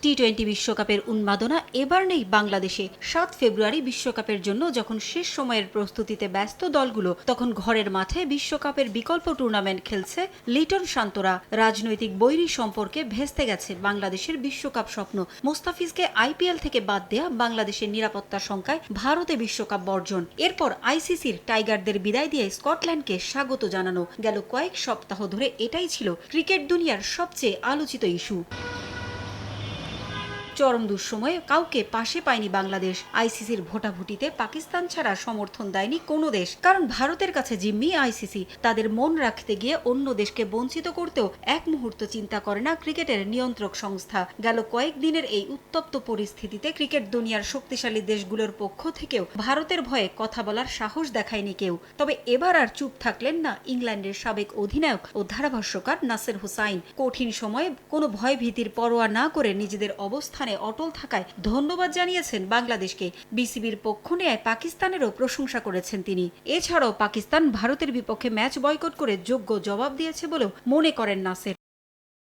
টি-20 বিশ্বকাপের উন্মাদনা এবার নেই বাংলাদেশে। 7 ফেব্রুয়ারি বিশ্বকাপের জন্য যখন শেষ সময়ের প্রস্তুতিতে ব্যস্ত দলগুলো, তখন ঘরের মাঠে বিশ্বকাপের বিকল্প টুর্নামেন্ট খেলছে লিটন শান্তরা। রাজনৈতিক বৈরী সম্পর্কে ভেস্তে গেছে বাংলাদেশের বিশ্বকাপ স্বপ্ন। মোস্তাফিজকে আইপিএল থেকে বাদ দেয়া বাংলাদেশের নিরাপত্তা শঙ্কায় ভারতে বিশ্বকাপ বর্জন। এরপর আইসিসির টাইগারদের বিদায় দিয়ে স্কটল্যান্ডকে স্বাগত জানানো। গেল কয়েক সপ্তাহ ধরে এটাই ছিল ক্রিকেট দুনিয়ার সবচেয়ে আলোচিত ইস্যু। চরম দুঃসময়ে কাউকে পাশে পায়নি বাংলাদেশ। আইসিসির ভোটাভুটিতে পাকিস্তান ছাড়া সমর্থন দেয়নি কোনো দেশ, কারণ ভারতের কাছে জিম্মি আইসিসি। তাদের মন রাখতে গিয়ে অন্য দেশকে বঞ্চিত করতেও এক মুহূর্ত চিন্তা করে না ক্রিকেটের নিয়ন্ত্রক সংস্থা। গেল কয়েকদিনের এই উত্তপ্ত পরিস্থিতিতে ক্রিকেট দুনিয়ার শক্তিশালী দেশগুলোর পক্ষ থেকেও ভারতের ভয়ে কথা বলার সাহস দেখায়নি কেউ। তবে এবার আর চুপ থাকলেন না ইংল্যান্ডের সাবেক অধিনায়ক ও ধারাভাষ্যকার নাসের হুসাইন। কঠিন সময়ে কোনো ভয় ভীতির পরোয়া না করে নিজেদের অবস্থান অটল থাকায় ধন্যবাদ জানিয়েছেন বাংলাদেশকে। বিসিবির পক্ষ নেয় পাকিস্তানেরও প্রশংসা করেছেন তিনি। এছাড়াও পাকিস্তান ভারতের বিপক্ষে ম্যাচ বয়কট করে যোগ্য জবাব দিয়েছে বলেও মনে করেন নাসের।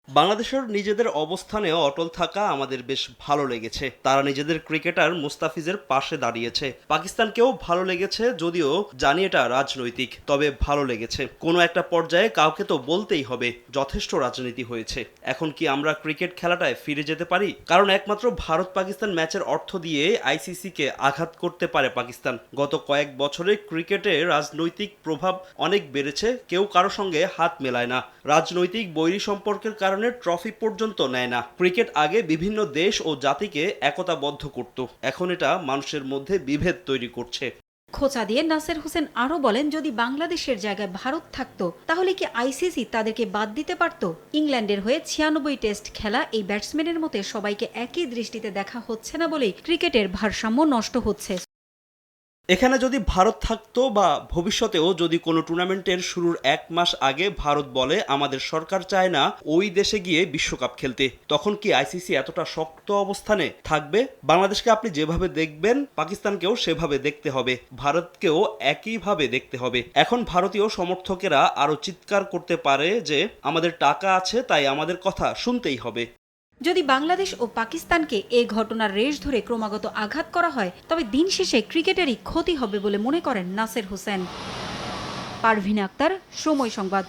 বাংলাদেশের নিজেদের অবস্থানে অটল থাকা আমাদের বেশ ভালো লেগেছে। তারা নিজেদের ক্রিকেটার মুস্তাফিজের পাশে দাঁড়িয়েছে। পাকিস্তানকেও ভালো লেগেছে, যদিও জানি এটা রাজনৈতিক, তবে ভালো লেগেছে। কোনো একটা পর্যায়ে কাউকে তো বলতেই হবে যথেষ্ট রাজনীতি হয়েছে। এখন কি আমরা ক্রিকেট খেলাটায় ফিরে যেতে পারি? কারণ একমাত্র ভারত পাকিস্তান ম্যাচের অর্থ দিয়ে আইসিসিকে আঘাত করতে পারে পাকিস্তান। গত কয়েক বছরে ক্রিকেটে রাজনৈতিক প্রভাব অনেক বেড়েছে, কেউ কারো সঙ্গে হাত মেলায় না। রাজনৈতিক বৈরী সম্পর্কের কারণে ট্রফি পর্যন্ত নেয় না। ক্রিকেট আগে বিভিন্ন দেশ ও জাতিকে একতাবদ্ধ করত, এখন এটা মানুষের মধ্যে বিভেদ তৈরি করছে। খোঁচা দিয়ে নাসের হোসেন আরো বলেন, যদি বাংলাদেশের জায়গায় ভারত থাকতো তাহলে কি আইসিসি তাদেরকে বাদ দিতে পারত? ইংল্যান্ডের হয়ে 96 টেস্ট খেলা এই ব্যাটসম্যানের মতে সবাইকে একই দৃষ্টিতে দেখা হচ্ছে না বলেই ক্রিকেটের ভারসাম্য নষ্ট হচ্ছে। এখানে যদি ভারত থাকতো বা ভবিষ্যতেও যদি কোনো টুর্নামেন্টের শুরুর 1 মাস আগে ভারত বলে আমাদের সরকার চায় না ওই দেশে গিয়ে বিশ্বকাপ খেলতে, তখন কি আইসিসি এতটা শক্ত অবস্থানে থাকবে? বাংলাদেশকে আপনি যেভাবে দেখবেন পাকিস্তানকেও সেভাবে দেখতে হবে, ভারতকেও একইভাবে দেখতে হবে। এখন ভারতীয় সমর্থকেরা আরো চিৎকার করতে পারে যে আমাদের টাকা আছে তাই আমাদের কথা শুনতেই হবে। যদি বাংলাদেশ ও পাকিস্তানকে এই ঘটনার রেশ ধরে ক্রমাগত আঘাত করা হয়, তবে দিন শেষে ক্রিকেটেরই ক্ষতি হবে বলে মনে করেন নাসের হোসেন। পারভিন আক্তার, সময় সংবাদ।